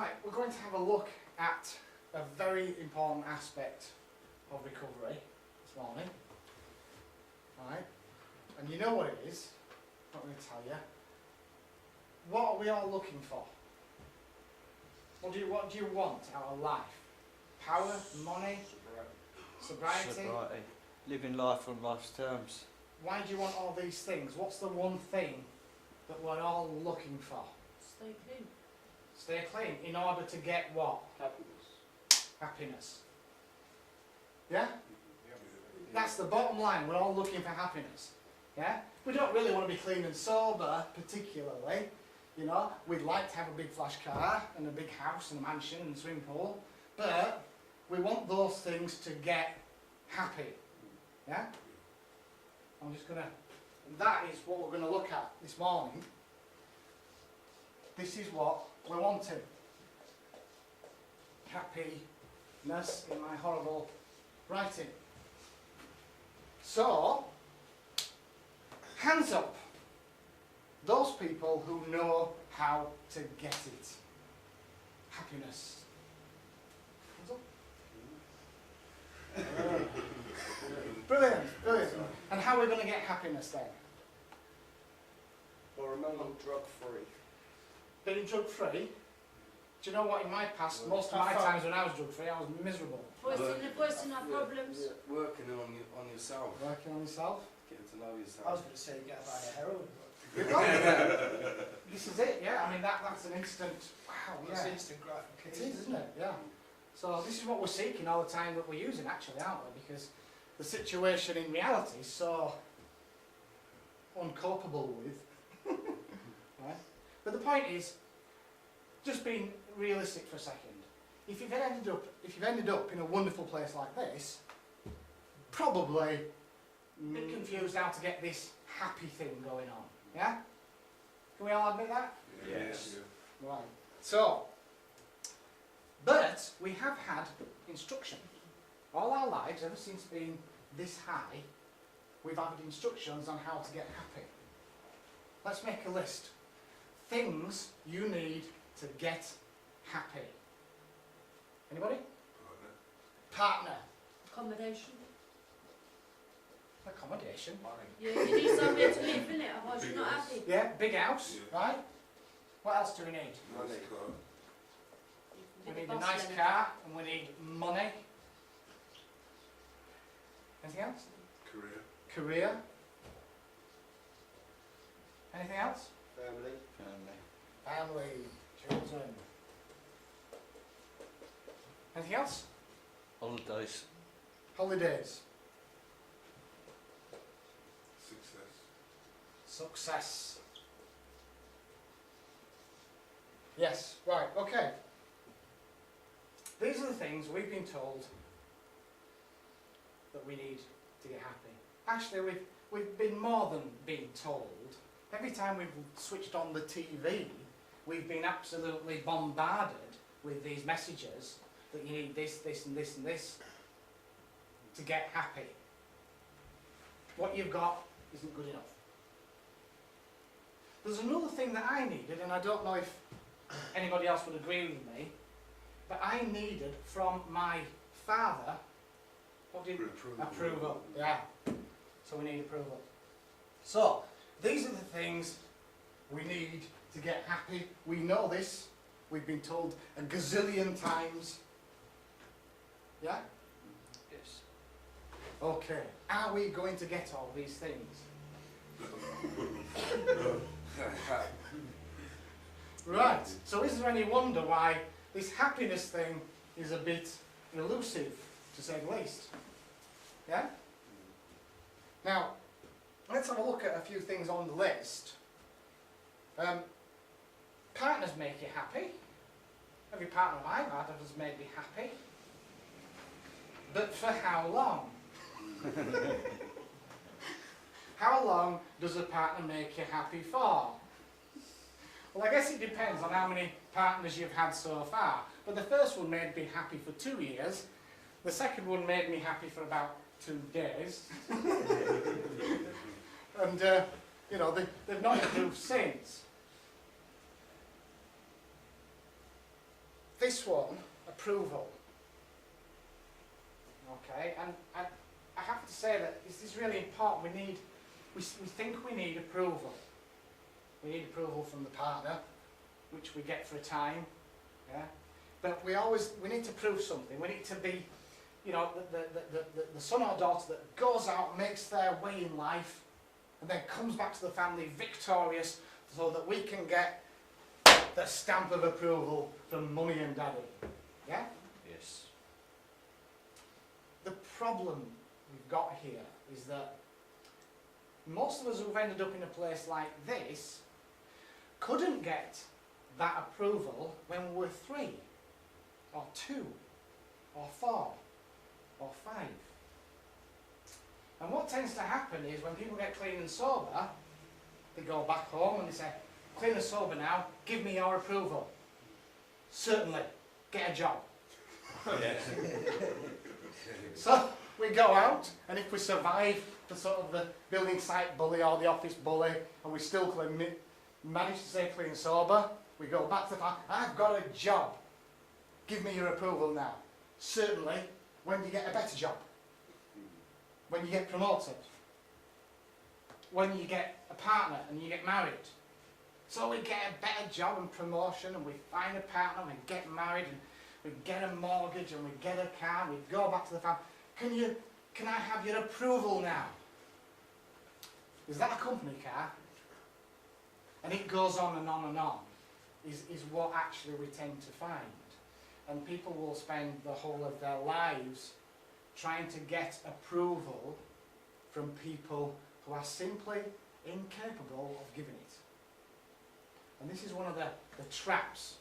Right, we're going to have a look at a very important aspect of recovery this morning. Right, and you know what it is, I'm not going to tell you. What are we all looking for? What do you want out of life? Power, money, sobriety? Living life on life's terms. Why do you want all these things? What's the one thing that we're all looking for? Stay clean. Stay clean in order to get what? Happiness. Happiness. Yeah? That's the bottom line. We're all looking for happiness. Yeah? We don't really want to be clean and sober, particularly. You know, we'd like to have a big flash car and a big house and a mansion and a swimming pool, but we want those things to get happy. Yeah? I'm just going to... That is what we're going to look at this morning. This is what we're wanting. Happiness in my horrible writing. So, hands up. Those people who know how to get it. Happiness. Hands up. Brilliant, brilliant. And how are we going to get happiness then? Well, remember, drug-free. Being drug-free? Do you know what, in my past, most of my times when I was drug-free, I was miserable. Voicing our problems. Yeah, working on yourself. Working on yourself. Getting to know yourself. I was going to say get a bag of heroin. This is it, yeah. I mean, that's an instant, wow, That's yeah. instant It gratification. is, isn't it? Yeah. So this is what we're seeking all the time that we're using, actually, aren't we? Because the situation in reality is so uncopable with. Right? But the point is, just being realistic for a second. If you've ended up in a wonderful place like this, probably a bit confused how to get this happy thing going on. Yeah? Can we all admit that? Yes. Right. So, but we have had instruction. All our lives, ever since being this high, we've had instructions on how to get happy. Let's make a list. Things you need to get happy. Anybody? Partner. Accommodation. Accommodation. Yeah, you need somewhere to live, innit? Otherwise you're not happy. Yeah, big house, right? What else do we need? Money. We need a nice car and we need money. Anything else? Career. Anything else? Family. Family, children. Anything else? Holidays. Holidays. Success. Success. Yes, right, okay. These are the things we've been told that we need to get happy. Actually, we've been more than being told. Every time we've switched on the TV, we've been absolutely bombarded with these messages that you need this, this and this and this to get happy. What you've got isn't good enough. There's another thing that I needed, and I don't know if anybody else would agree with me, but I needed from my father, what did approval. Yeah. So we need approval. So these are the things we need to get happy. We know this. We've been told a gazillion times. Yeah? Yes. Okay. Are we going to get all these things? Right. So is there any wonder why this happiness thing is a bit elusive, to say the least? Yeah? Now, let's have a look at a few things on the list. Partners make you happy. Every partner I've had has made me happy. But for how long? How long does a partner make you happy for? Well, I guess it depends on how many partners you've had so far. But the first one made me happy for 2 years. The second one made me happy for about 2 days. And, you know, they've not improved since. this one, approval. Okay, and I have to say that this is really important. We think we need approval. We need approval from the partner, which we get for a time, yeah. But we need to prove something. We need to be, you know, the son or daughter that goes out, makes their way in life, and then comes back to the family victorious, so that we can get the stamp of approval from mummy and daddy, yeah. Yes. The problem we've got here is that most of us who've ended up in a place like this couldn't get that approval when we were 3 or 2 or 4 or 5. And what tends to happen is when people get clean and sober, they go back home and they say, clean and sober now, give me your approval. Certainly, get a job. So we go out, and if we survive the sort of the building site bully or the office bully, and we still manage to stay clean and sober, we go back to the farm. I've got a job. Give me your approval now. Certainly, when you get a better job, when you get promoted, when you get a partner and you get married. So we get a better job and promotion, and we find a partner, and we get married, and we get a mortgage, and we get a car, and we go back to the farm. Can I have your approval now? Is that a company car? And it goes on and on and on, is what actually we tend to find. And people will spend the whole of their lives trying to get approval from people who are simply incapable of giving it. And this is one of the traps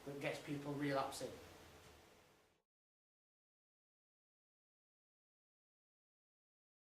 that gets people relapsing.